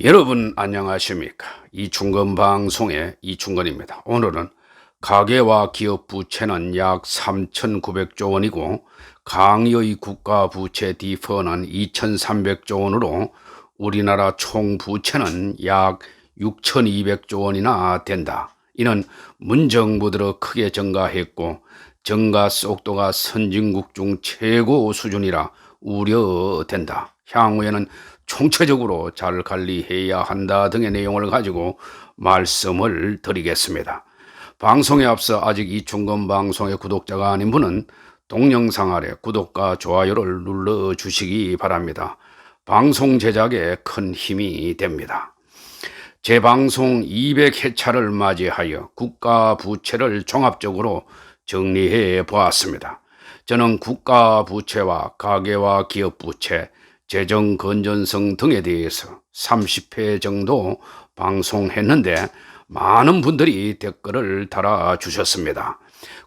여러분 안녕하십니까? 이충건 방송의 이충건입니다. 오늘은 가계와 기업 부채는 약 3,900조 원이고 강의 국가 부채 디퍼는 2,300조 원으로 우리나라 총 부채는 약 6,200조 원이나 된다. 이는 문정부 들어 크게 증가했고 증가 속도가 선진국 중 최고 수준이라 우려된다. 향후에는 총체적으로 잘 관리해야 한다 등의 내용을 가지고 말씀을 드리겠습니다. 방송에 앞서 아직 이충건 방송의 구독자가 아닌 분은 동영상 아래 구독과 좋아요를 눌러주시기 바랍니다. 방송 제작에 큰 힘이 됩니다. 제 방송 200회차를 맞이하여 국가 부채를 종합적으로 정리해 보았습니다. 저는 국가 부채와 가계와 기업 부채, 재정 건전성 등에 대해서 30회 정도 방송했는데 많은 분들이 댓글을 달아주셨습니다.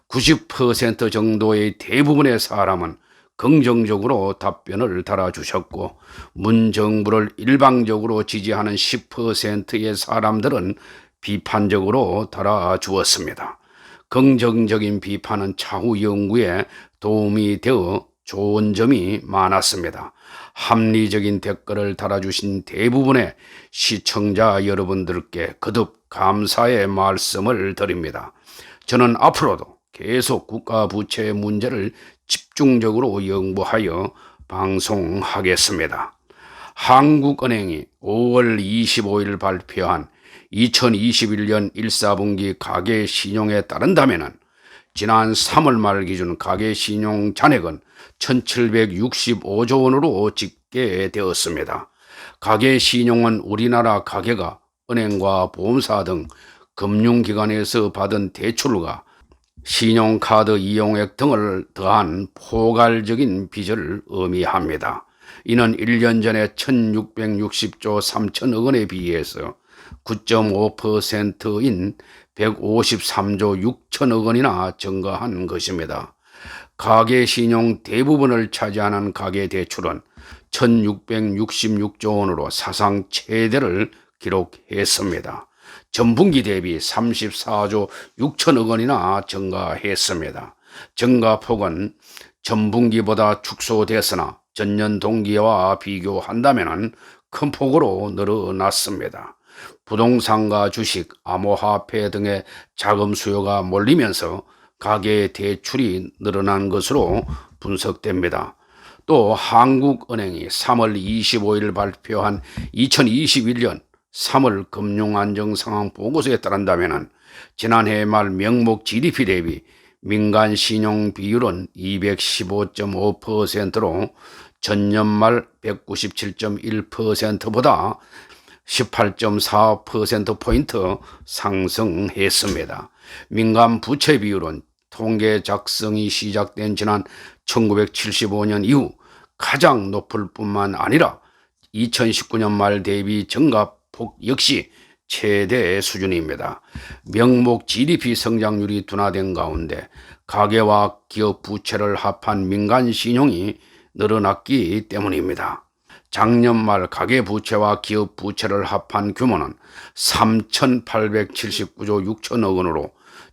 90% 정도의 대부분의 사람은 긍정적으로 답변을 달아주셨고 문정부를 일방적으로 지지하는 10%의 사람들은 비판적으로 달아주었습니다. 긍정적인 비판은 차후 연구에 도움이 되어 좋은 점이 많았습니다. 합리적인 댓글을 달아주신 대부분의 시청자 여러분들께 거듭 감사의 말씀을 드립니다. 저는 앞으로도 계속 국가 부채 문제를 집중적으로 연구하여 방송하겠습니다. 한국은행이 5월 25일 발표한 2021년 1사분기 가계 신용에 따른다면 지난 3월 말 기준 가계 신용 잔액은 1,765조 원으로 집계되었습니다. 가계 신용은 우리나라 가계가 은행과 보험사 등 금융기관에서 받은 대출과 신용카드 이용액 등을 더한 포괄적인 빚을 의미합니다. 이는 1년 전에 1,660조 3천억 원에 비해서 9.5%인 153조 6천억 원이나 증가한 것입니다. 가계 신용 대부분을 차지하는 가계 대출은 1,666조 원으로 사상 최대를 기록했습니다. 전분기 대비 34조 6천억 원이나 증가했습니다. 증가폭은 전분기보다 축소됐으나 전년 동기와 비교한다면 큰 폭으로 늘어났습니다. 부동산과 주식, 암호화폐 등의 자금 수요가 몰리면서 가계 대출이 늘어난 것으로 분석됩니다. 또 한국은행이 3월 25일 발표한 2021년 3월 금융안정상황 보고서에 따른다면 지난해 말 명목 GDP 대비 민간 신용 비율은 215.5%로 전년 말 197.1%보다 18.4%포인트 상승했습니다. 민간 부채 비율은 통계 작성이 시작된 지난 1975년 이후 가장 높을 뿐만 아니라 2019년 말 대비 증가폭 역시 최대 수준입니다. 명목 GDP 성장률이 둔화된 가운데 가계와 기업 부채를 합한 민간 신용이 늘어났기 때문입니다. 작년 말 가계 부채와 기업 부채를 합한 규모는 3,879조 6천억 원으로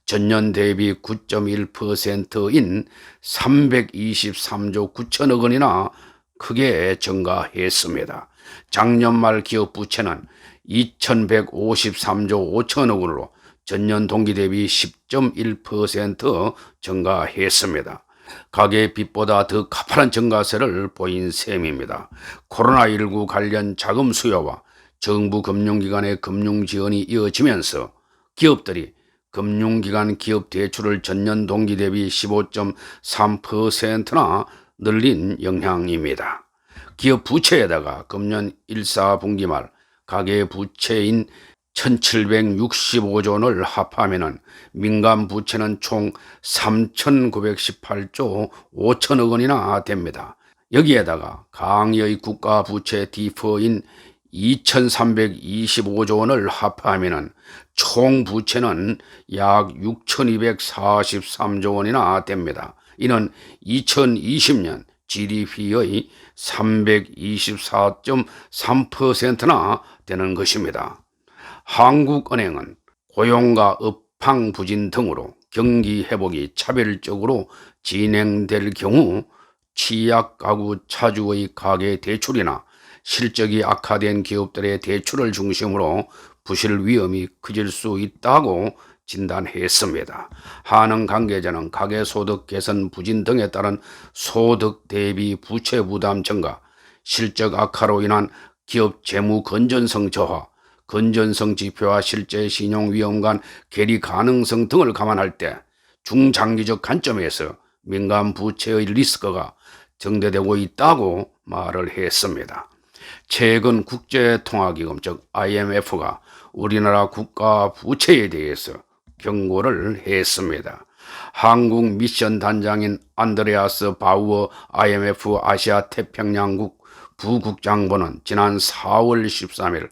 전년 대비 9.1%인 323조 9천억 원이나 크게 증가했습니다. 작년 말 기업 부채는 2,153조 5천억 원으로 전년 동기 대비 10.1% 증가했습니다. 가계 빚보다 더 가파른 증가세를 보인 셈입니다. 코로나19 관련 자금 수요와 정부 금융기관의 금융 지원이 이어지면서 기업들이 금융기관 기업 대출을 전년 동기 대비 15.3%나 늘린 영향입니다. 기업 부채에다가 금년 1사분기 말 가계 부채인 1,765조 원을 합하면 민간 부채는 총 3,918조 5천억 원이나 됩니다. 여기에다가 강의 국가 부채 디퍼인 2,325조 원을 합하면 총 부채는 약 6,243조 원이나 됩니다. 이는 2020년 GDP의 324.3%나 시작되는 것입니다. 한국은행은 고용과 업황 부진 등으로 경기 회복이 차별적으로 진행될 경우 취약 가구 차주의 가계 대출이나 실적이 악화된 기업들의 대출을 중심으로 부실 위험이 커질 수 있다고 진단했습니다. 한은 관계자는 가계소득 개선 부진 등에 따른 소득 대비 부채 부담 증가, 실적 악화로 인한 기업 재무 건전성 저하, 건전성 지표와 실제 신용 위험 간 괴리 가능성 등을 감안할 때 중장기적 관점에서 민간 부채의 리스크가 증대되고 있다고 말을 했습니다. 최근 국제통화기금 즉 IMF가 우리나라 국가 부채에 대해서 경고를 했습니다. 한국 미션 단장인 안드레아스 바우어 IMF 아시아 태평양국 부국장보는 지난 4월 13일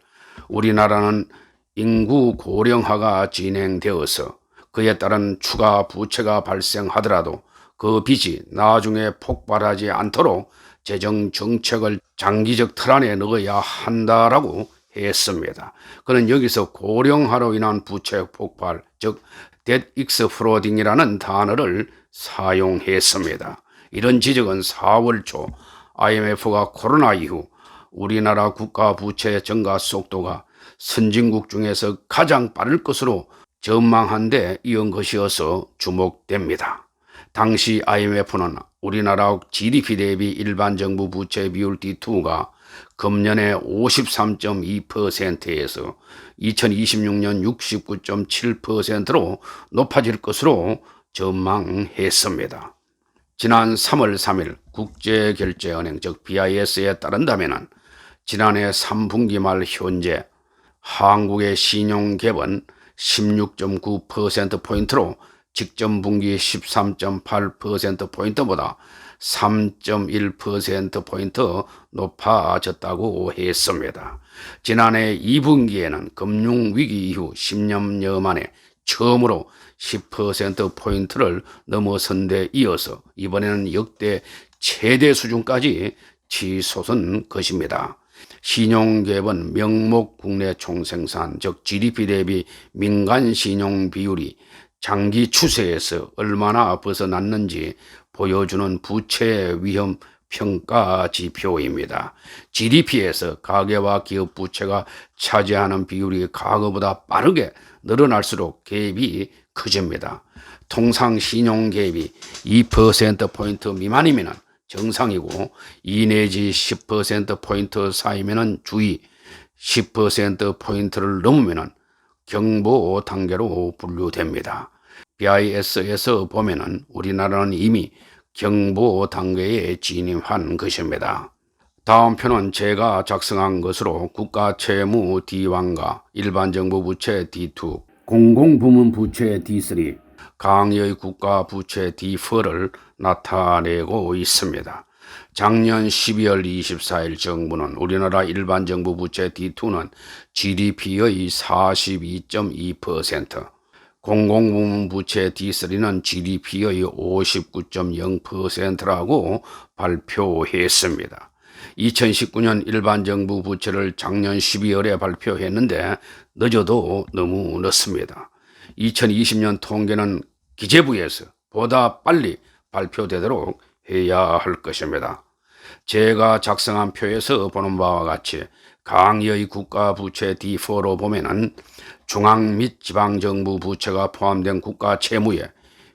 우리나라는 인구 고령화가 진행되어서 그에 따른 추가 부채가 발생하더라도 그 빚이 나중에 폭발하지 않도록 재정 정책을 장기적 틀 안에 넣어야 한다라고 했습니다. 그는 여기서 고령화로 인한 부채 폭발, 즉 debt exploding이라는 단어를 사용했습니다. 이런 지적은 4월 초 IMF가 코로나 이후 우리나라 국가 부채 증가 속도가 선진국 중에서 가장 빠를 것으로 전망한 데 이은 것이어서 주목됩니다. 당시 IMF는 우리나라 GDP 대비 일반 정부 부채 비율 D2가 금년에 53.2%에서 2026년 69.7%로 높아질 것으로 전망했습니다. 지난 3월 3일 국제결제은행 즉 BIS에 따른다면 지난해 3분기 말 현재 한국의 신용갭은 16.9%포인트로 직전 분기 13.8%포인트보다 3.1%포인트 높아졌다고 했습니다. 지난해 2분기에는 금융위기 이후 10년여 만에 처음으로 10%포인트를 넘어선 데 이어서 이번에는 역대 최대 수준까지 치솟은 것입니다. 신용갭은 명목 국내 총생산 즉 GDP 대비 민간 신용 비율이 장기 추세에서 얼마나 벗어났는지 보여주는 부채 위험 평가 지표입니다. GDP에서 가계와 기업 부채가 차지하는 비율이 과거보다 빠르게 늘어날수록 갭이 커집니다. 통상 신용갭이 2%포인트 미만이면 정상이고 2 내지 10%포인트 사이면 주의, 10%포인트를 넘으면 경보 단계로 분류됩니다. BIS에서 보면은 우리나라는 이미 경보 단계에 진입한 것입니다. 다음 표는 제가 작성한 것으로 국가 채무 D1과 일반 정부 부채 D2, 공공부문 부채 D3, 강의의 국가 부채 D4를 나타내고 있습니다. 작년 12월 24일 정부는 우리나라 일반 정부 부채 D2는 GDP의 42.2%, 공공부문 부채 D3는 GDP의 59.0%라고 발표했습니다. 2019년 일반 정부 부채를 작년 12월에 발표했는데 늦어도 너무 늦습니다. 2020년 통계는 기재부에서 보다 빨리 발표되도록 해야 할 것입니다. 제가 작성한 표에서 보는 바와 같이 강의의 국가 부채 D4로 보면은 중앙 및 지방정부 부채가 포함된 국가 채무에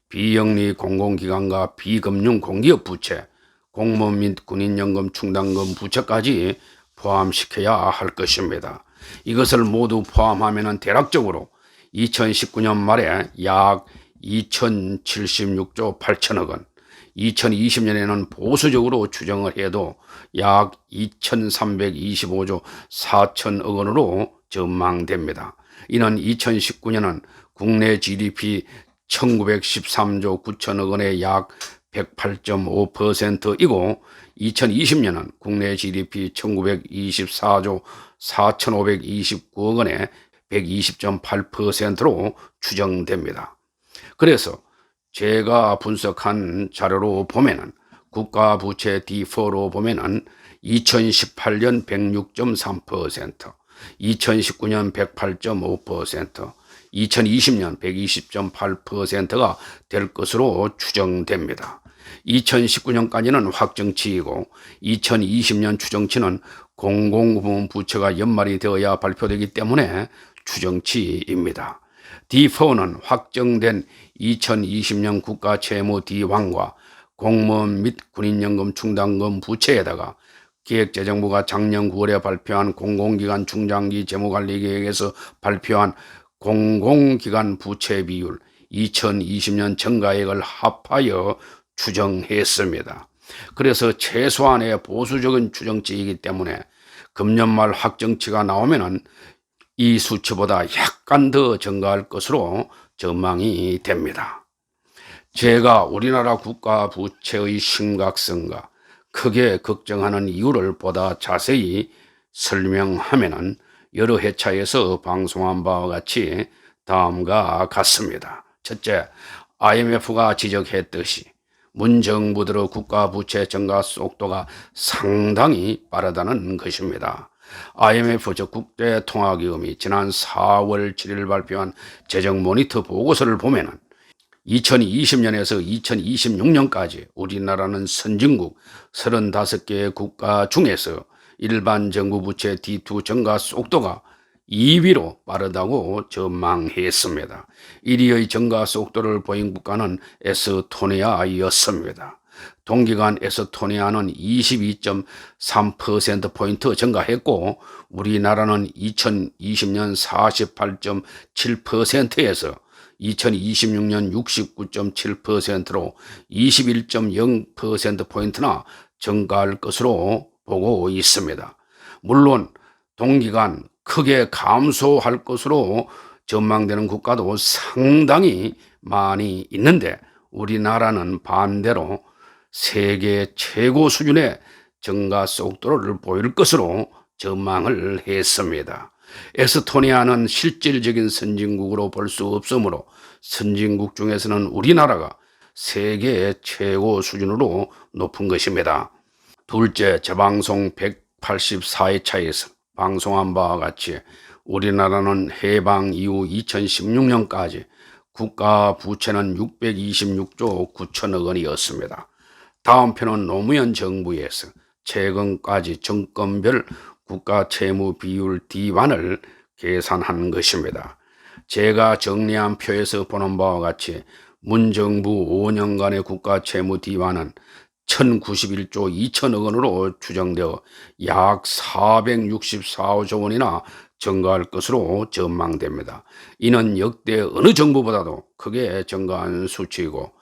비영리 공공기관과 비금융 공기업 부채, 공무원 및 군인연금 충당금 부채까지 포함시켜야 할 것입니다. 이것을 모두 포함하면 대략적으로 2019년 말에 약 2,076조 8천억 원, 2020년에는 보수적으로 추정을 해도 약 2,325조 4천억 원으로 전망됩니다. 이는 2019년은 국내 GDP 1913조 9천억 원의 약 108.5%이고 2020년은 국내 GDP 1924조 4,529억 원의 120.8%로 추정됩니다. 그래서 제가 분석한 자료로 보면은 국가 부채 D4로 보면은 2018년 106.3%, 2019년 108.5%, 2020년 120.8%가 될 것으로 추정됩니다. 2019년까지는 확정치이고 2020년 추정치는 공공부문 부채가 연말이 되어야 발표되기 때문에 추정치입니다. D4는 확정된 2020년 국가채무 D1과 공무원 및 군인연금 충당금 부채에다가 기획재정부가 작년 9월에 발표한 공공기관 중장기 재무관리계획에서 발표한 공공기관 부채 비율 2020년 전가액을 합하여 추정했습니다. 그래서 최소한의 보수적인 추정치이기 때문에 금년 말 확정치가 나오면은 이 수치보다 약간 더 증가할 것으로 전망이 됩니다. 제가 우리나라 국가 부채의 심각성과 크게 걱정하는 이유를 보다 자세히 설명하면은 여러 회차에서 방송한 바와 같이 다음과 같습니다. 첫째, IMF가 지적했듯이 문정부 들어 국가 부채 증가 속도가 상당히 빠르다는 것입니다. IMF 즉 국제통화기금이 지난 4월 7일 발표한 재정 모니터 보고서를 보면은 2020년에서 2026년까지 우리나라는 선진국 35개의 국가 중에서 일반 정부 부채 D2 증가 속도가 2위로 빠르다고 전망했습니다. 1위의 증가 속도를 보인 국가는 에스토니아였습니다. 동기간 에스토니아는 22.3%포인트 증가했고 우리나라는 2020년 48.7%에서 2026년 69.7%로 21.0%포인트나 증가할 것으로 보고 있습니다. 물론 동기간 크게 감소할 것으로 전망되는 국가도 상당히 많이 있는데 우리나라는 반대로 세계 최고 수준의 증가 속도를 보일 것으로 전망을 했습니다. 에스토니아는 실질적인 선진국으로 볼 수 없으므로 선진국 중에서는 우리나라가 세계 최고 수준으로 높은 것입니다. 둘째, 재방송 184회차에서 방송한 바와 같이 우리나라는 해방 이후 2016년까지 국가 부채는 626조 9천억 원이었습니다. 다음 편은 노무현 정부에서 최근까지 정권별 국가 채무 비율 D1을 계산한 것입니다. 제가 정리한 표에서 보는 바와 같이 문정부 5년간의 국가 채무 D1은 1091조 2천억 원으로 추정되어 약 464조 원이나 증가할 것으로 전망됩니다. 이는 역대 어느 정부보다도 크게 증가한 수치이고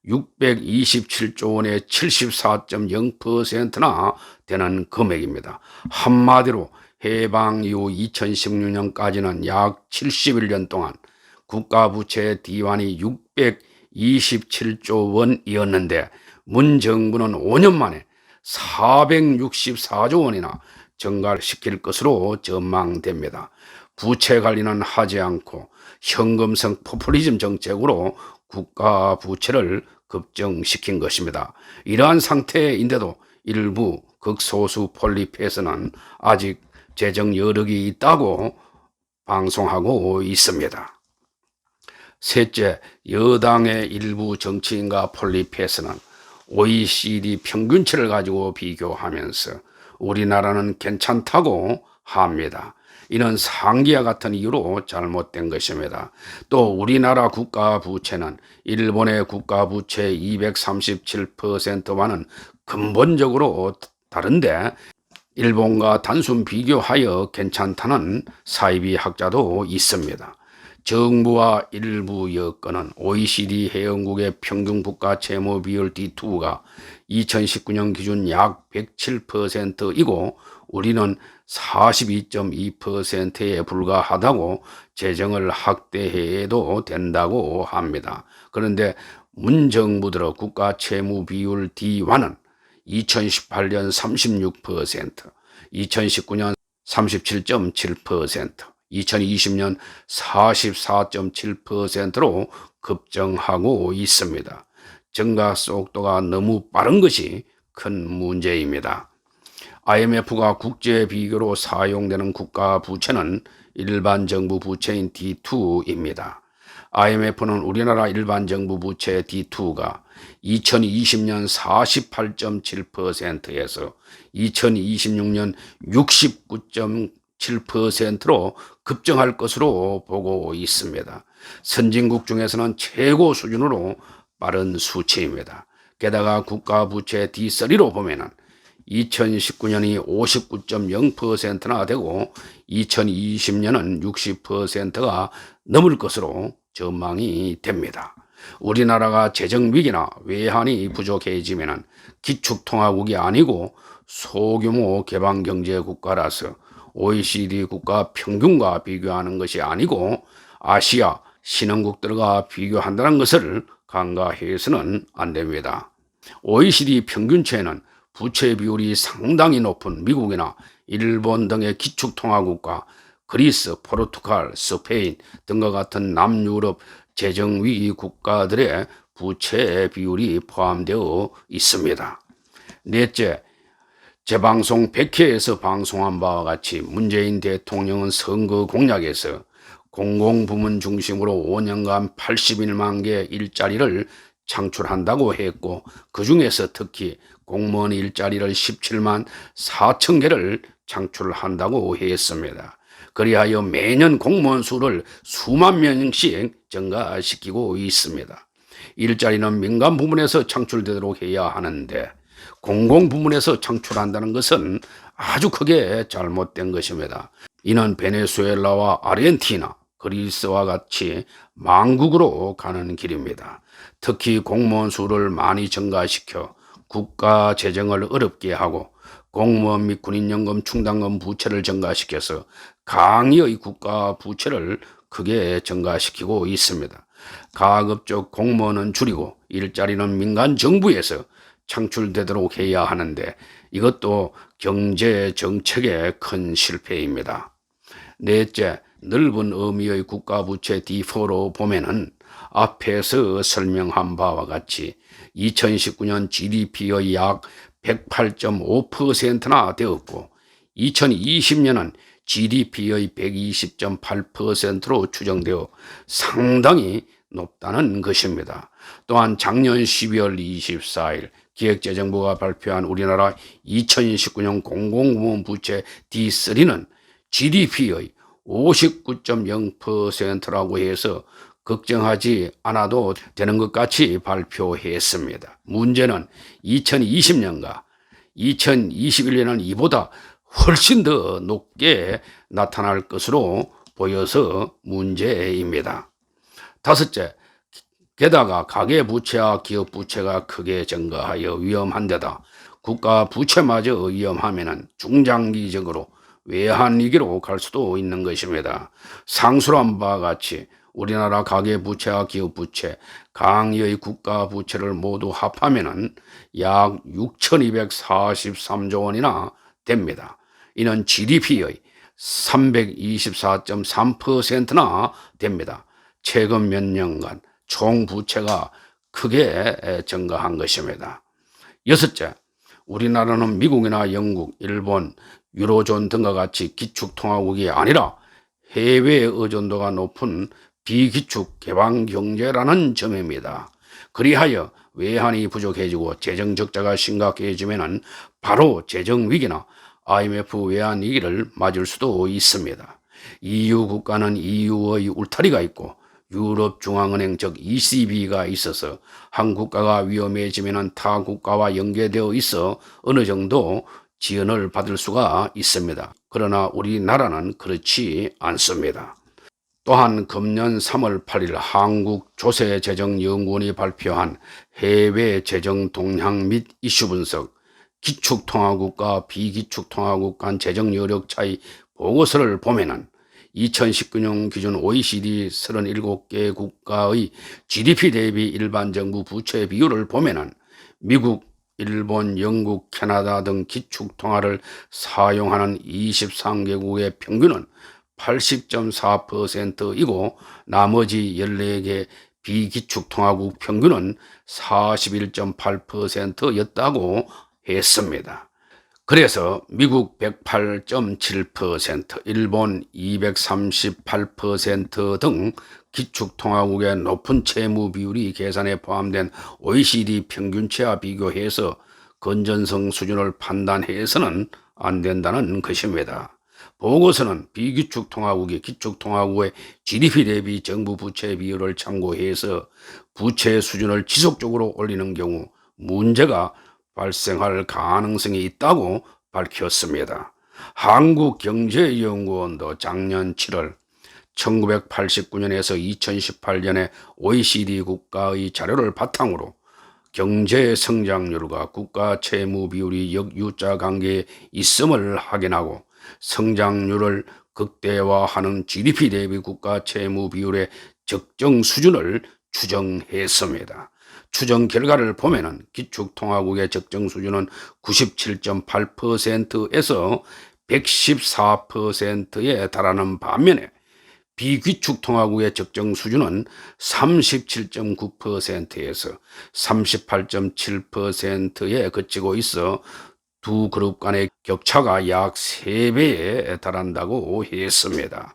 627조 원의 74.0%나 되는 금액입니다. 한마디로 해방 이후 2016년까지는 약 71년 동안 국가부채 D1이 627조 원이었는데 문 정부는 5년 만에 464조 원이나 증가를 시킬 것으로 전망됩니다. 부채 관리는 하지 않고 현금성 포퓰리즘 정책으로 국가 부채를 급증시킨 것입니다. 이러한 상태인데도 일부 극소수 폴리페스는 아직 재정 여력이 있다고 방송하고 있습니다. 셋째, 여당의 일부 정치인과 폴리페스는 OECD 평균치를 가지고 비교하면서 우리나라는 괜찮다고 합니다. 이는 상기와 같은 이유로 잘못된 것입니다. 또 우리나라 국가 부채는 일본의 국가 부채 237%와는 근본적으로 다른데 일본과 단순 비교하여 괜찮다는 사이비 학자도 있습니다. 정부와 일부 여건은 OECD 회원국의 평균 국가 채무 비율 D2가 2019년 기준 약 107%이고 우리는 42.2%에 불과하다고 재정을 확대해도 된다고 합니다. 그런데 문정부 들어 국가 채무 비율 D1은 2018년 36%, 2019년 37.7%, 2020년 44.7%로 급증하고 있습니다. 증가 속도가 너무 빠른 것이 큰 문제입니다. IMF가 국제 비교로 사용되는 국가 부채는 일반 정부 부채인 D2입니다. IMF는 우리나라 일반 정부 부채 D2가 2020년 48.7%에서 2026년 69.7%로 급증할 것으로 보고 있습니다. 선진국 중에서는 최고 수준으로 빠른 수치입니다. 게다가 국가 부채 D3로 보면은 2019년이 59.0%나 되고 2020년은 60%가 넘을 것으로 전망이 됩니다. 우리나라가 재정위기나 외환이 부족해지면 기축통화국이 아니고 소규모 개방경제국가라서 OECD 국가 평균과 비교하는 것이 아니고 아시아 신흥국들과 비교한다는 것을 간과해서는 안 됩니다. OECD 평균치에는 부채 비율이 상당히 높은 미국이나 일본 등의 기축통화국과 그리스, 포르투갈, 스페인 등과 같은 남유럽 재정위기 국가들의 부채 비율이 포함되어 있습니다. 넷째, 재방송 100회에서 방송한 바와 같이 문재인 대통령은 선거 공약에서 공공부문 중심으로 5년간 81만 개 일자리를 창출한다고 했고, 그 중에서 특히 공무원 일자리를 17만 4천 개를 창출한다고 했습니다. 그리하여 매년 공무원 수를 수만 명씩 증가시키고 있습니다. 일자리는 민간 부문에서 창출되도록 해야 하는데 공공 부문에서 창출한다는 것은 아주 크게 잘못된 것입니다. 이는 베네수엘라와 아르헨티나, 그리스와 같이 망국으로 가는 길입니다. 특히 공무원 수를 많이 증가시켜 국가 재정을 어렵게 하고 공무원 및 군인연금 충당금 부채를 증가시켜서 강의의 국가 부채를 크게 증가시키고 있습니다. 가급적 공무원은 줄이고 일자리는 민간 정부에서 창출되도록 해야 하는데 이것도 경제 정책의 큰 실패입니다. 넷째, 넓은 의미의 국가 부채 D4로 보면은 앞에서 설명한 바와 같이 2019년 GDP의 약 108.5%나 되었고 2020년은 GDP의 120.8%로 추정되어 상당히 높다는 것입니다. 또한 작년 12월 24일 기획재정부가 발표한 우리나라 2019년 공공부문 부채 D3는 GDP의 59.0%라고 해서 걱정하지 않아도 되는 것 같이 발표했습니다. 문제는 2020년과 2021년은 이보다 훨씬 더 높게 나타날 것으로 보여서 문제입니다. 다섯째, 게다가 가계부채와 기업부채가 크게 증가하여 위험한 데다 국가 부채마저 위험하면 중장기적으로 외환위기로 갈 수도 있는 것입니다. 상술한 바와 같이 우리나라 가계부채와 기업부채, 강의의 국가부채를 모두 합하면 약 6,243조 원이나 됩니다. 이는 GDP의 324.3%나 됩니다. 최근 몇 년간 총 부채가 크게 증가한 것입니다. 여섯째, 우리나라는 미국이나 영국, 일본, 유로존 등과 같이 기축통화국이 아니라 해외 의존도가 높은 비기축 개방 경제라는 점입니다. 그리하여 외환이 부족해지고 재정 적자가 심각해지면 바로 재정 위기나 IMF 외환 위기를 맞을 수도 있습니다. EU 국가는 EU의 울타리가 있고 유럽중앙은행 즉 ECB가 있어서 한 국가가 위험해지면 타 국가와 연계되어 있어 어느 정도 지원을 받을 수가 있습니다. 그러나 우리나라는 그렇지 않습니다. 또한 금년 3월 8일 한국조세재정연구원이 발표한 해외 재정 동향 및 이슈 분석, 기축통화국과 비기축통화국 간 재정 여력 차이 보고서를 보면은 2019년 기준 OECD 37개 국가의 GDP 대비 일반 정부 부채 비율을 보면은 미국, 일본, 영국, 캐나다 등 기축통화를 사용하는 23개국의 평균은 80.4%이고 나머지 14개 비기축통화국 평균은 41.8%였다고 했습니다. 그래서 미국 108.7%, 일본 238%등 기축통화국의 높은 채무 비율이 계산에 포함된 OECD 평균치와 비교해서 건전성 수준을 판단해서는 안 된다는 것입니다. 보고서는 비기축통화국이 기축통화국의 GDP 대비 정부 부채 비율을 참고해서 부채 수준을 지속적으로 올리는 경우 문제가 발생할 가능성이 있다고 밝혔습니다. 한국경제연구원도 작년 7월 1989년에서 2018년에 OECD 국가의 자료를 바탕으로 경제 성장률과 국가 채무 비율이 역유자 관계에 있음을 확인하고 성장률을 극대화하는 GDP 대비 국가 채무 비율의 적정 수준을 추정했습니다. 추정 결과를 보면은 기축통화국의 적정 수준은 97.8%에서 114%에 달하는 반면에 비기축통화국의 적정 수준은 37.9%에서 38.7%에 그치고 있어 두 그룹 간의 격차가 약 3배에 달한다고 했습니다.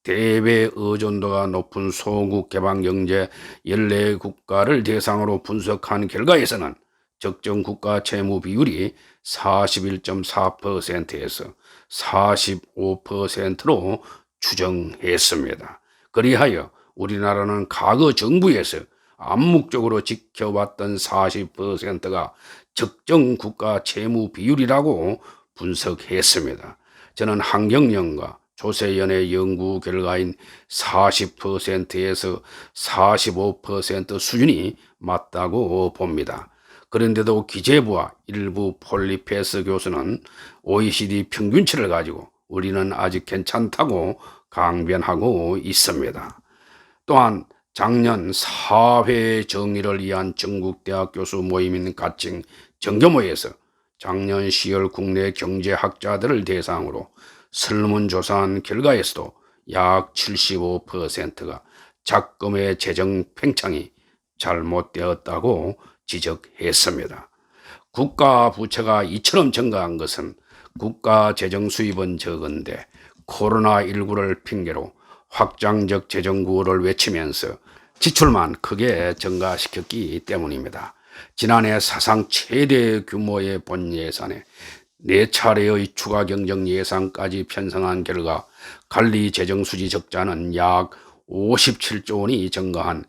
대외 의존도가 높은 소국 개방경제 14국가를 대상으로 분석한 결과에서는 적정 국가 채무 비율이 41.4%에서 45%로 추정했습니다. 그리하여 우리나라는 과거 정부에서 암묵적으로 지켜왔던 40%가 적정 국가 채무 비율이라고 분석했습니다. 저는 한경영과 조세연의 연구 결과인 40%에서 45% 수준이 맞다고 봅니다. 그런데도 기재부와 일부 폴리페스 교수는 OECD 평균치를 가지고 우리는 아직 괜찮다고 강변하고 있습니다. 또한 작년 사회 정의를 위한 전국대학 교수 모임인 가칭 정교모에서 작년 10월 국내 경제학자들을 대상으로 설문조사한 결과에서도 약 75%가 작금의 재정 팽창이 잘못되었다고 지적했습니다. 국가 부채가 이처럼 증가한 것은 국가 재정 수입은 적은데 코로나19를 핑계로 확장적 재정 구호를 외치면서 지출만 크게 증가시켰기 때문입니다. 지난해 사상 최대 규모의 본 예산에 4차례의 추가 경정 예산까지 편성한 결과 관리 재정 수지 적자는 약 57조 원이 증가한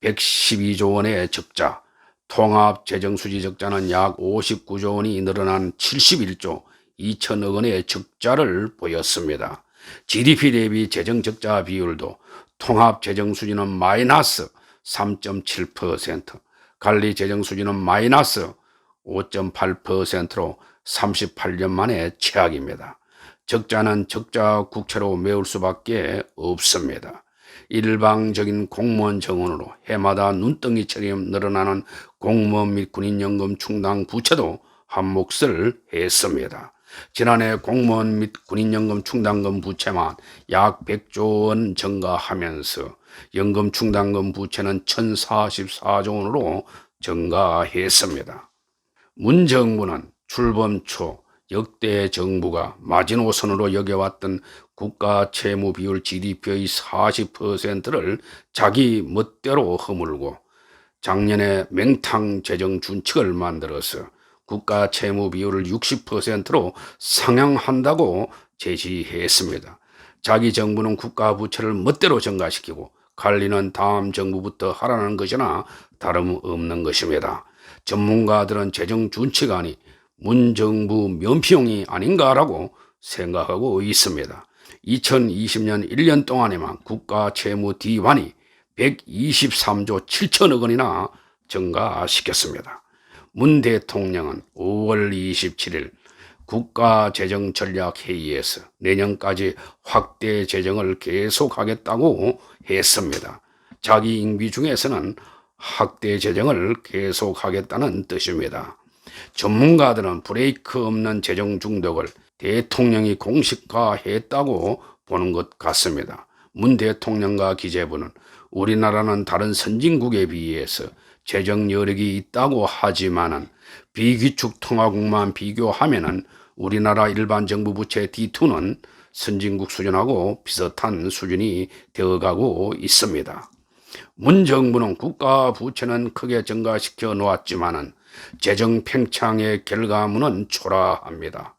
112조 원의 적자, 통합 재정 수지 적자는 약 59조 원이 늘어난 71조 2천억 원의 적자를 보였습니다. GDP 대비 재정 적자 비율도 통합 재정 수지는 마이너스 3.7%, 관리 재정 수지는 마이너스 5.8%로 38년 만에 최악입니다. 적자는 적자 국채로 메울 수밖에 없습니다. 일방적인 공무원 정원으로 해마다 눈덩이처럼 늘어나는 공무원 및 군인연금 충당 부채도 한몫을 했습니다. 지난해 공무원 및 군인연금 충당금 부채만 약 100조 원 증가하면서 연금 충당금 부채는 1044조 원으로 증가했습니다. 문 정부는 출범 초 역대 정부가 마지노선으로 여겨왔던 국가 채무 비율 GDP의 40%를 자기 멋대로 허물고 작년에 맹탕 재정 준칙을 만들어서 국가 채무 비율을 60%로 상향한다고 제시했습니다. 자기 정부는 국가 부채를 멋대로 증가시키고 관리는 다음 정부부터 하라는 것이나 다름없는 것입니다. 전문가들은 재정 준칙안이 문 정부 면피용이 아닌가라고 생각하고 있습니다. 2020년 1년 동안에만 국가 채무 D환이 123조 7천억 원이나 증가시켰습니다. 문 대통령은 5월 27일 국가재정전략회의에서 내년까지 확대 재정을 계속하겠다고 했습니다. 자기 임기 중에서는 확대 재정을 계속하겠다는 뜻입니다. 전문가들은 브레이크 없는 재정 중독을 대통령이 공식화했다고 보는 것 같습니다. 문 대통령과 기재부는 우리나라는 다른 선진국에 비해서 재정 여력이 있다고 하지만은 비기축통화국만 비교하면은 우리나라 일반 정부 부채 D2는 선진국 수준하고 비슷한 수준이 되어가고 있습니다. 문 정부는 국가 부채는 크게 증가시켜 놓았지만은 재정 팽창의 결과물은 초라합니다.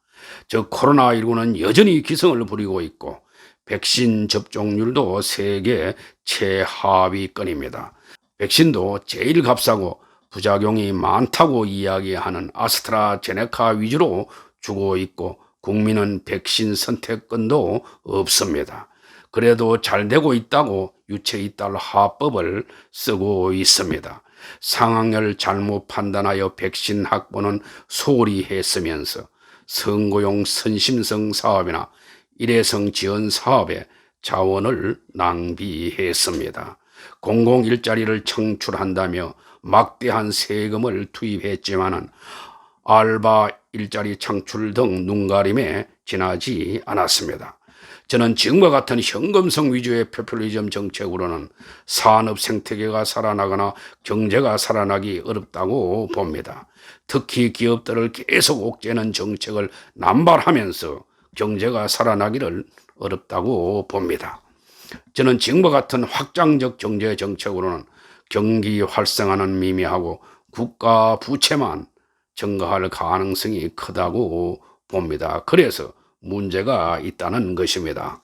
즉 코로나19는 여전히 기승을 부리고 있고 백신 접종률도 세계 최하위권입니다. 백신도 제일 값싸고 부작용이 많다고 이야기하는 아스트라제네카 위주로 주고 있고 국민은 백신 선택권도 없습니다. 그래도 잘 되고 있다고 유체이탈 화법을 쓰고 있습니다. 상황을 잘못 판단하여 백신 확보는 소홀히 했으면서 선거용 선심성 사업이나 일회성 지원 사업에 자원을 낭비했습니다. 공공일자리를 창출한다며 막대한 세금을 투입했지만은 알바 일자리 창출 등 눈가림에 지나지 않았습니다. 저는 지금과 같은 현금성 위주의 포퓰리즘 정책으로는 산업 생태계가 살아나거나 경제가 살아나기 어렵다고 봅니다. 특히 기업들을 계속 옥죄는 정책을 남발하면서 경제가 살아나기를 어렵다고 봅니다. 저는 지금과 같은 확장적 경제 정책으로는 경기 활성화는 미미하고 국가 부채만 증가할 가능성이 크다고 봅니다. 그래서 문제가 있다는 것입니다.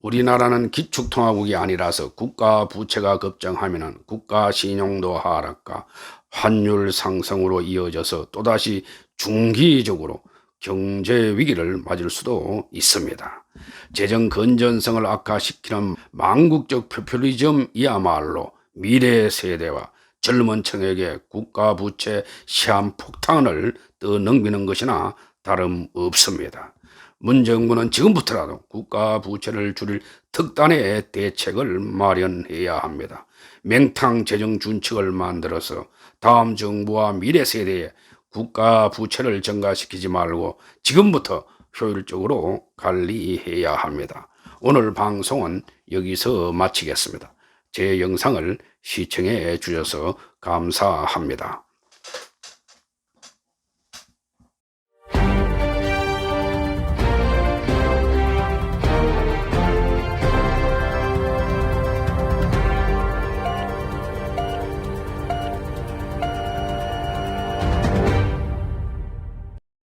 우리나라는 기축통화국이 아니라서 국가 부채가 급증하면 국가 신용도 하락과 환율 상승으로 이어져서 또다시 중기적으로 경제 위기를 맞을 수도 있습니다. 재정 건전성을 악화시키는 망국적 포퓰리즘이야말로 미래 세대와 젊은 층에게 국가 부채 시한폭탄을 떠넘기는 것이나 다름없습니다. 문 정부는 지금부터라도 국가 부채를 줄일 특단의 대책을 마련해야 합니다. 맹탕 재정 준칙을 만들어서 다음 정부와 미래 세대에 국가 부채를 증가시키지 말고 지금부터 효율적으로 관리해야 합니다. 오늘 방송은 여기서 마치겠습니다. 제 영상을 시청해 주셔서 감사합니다.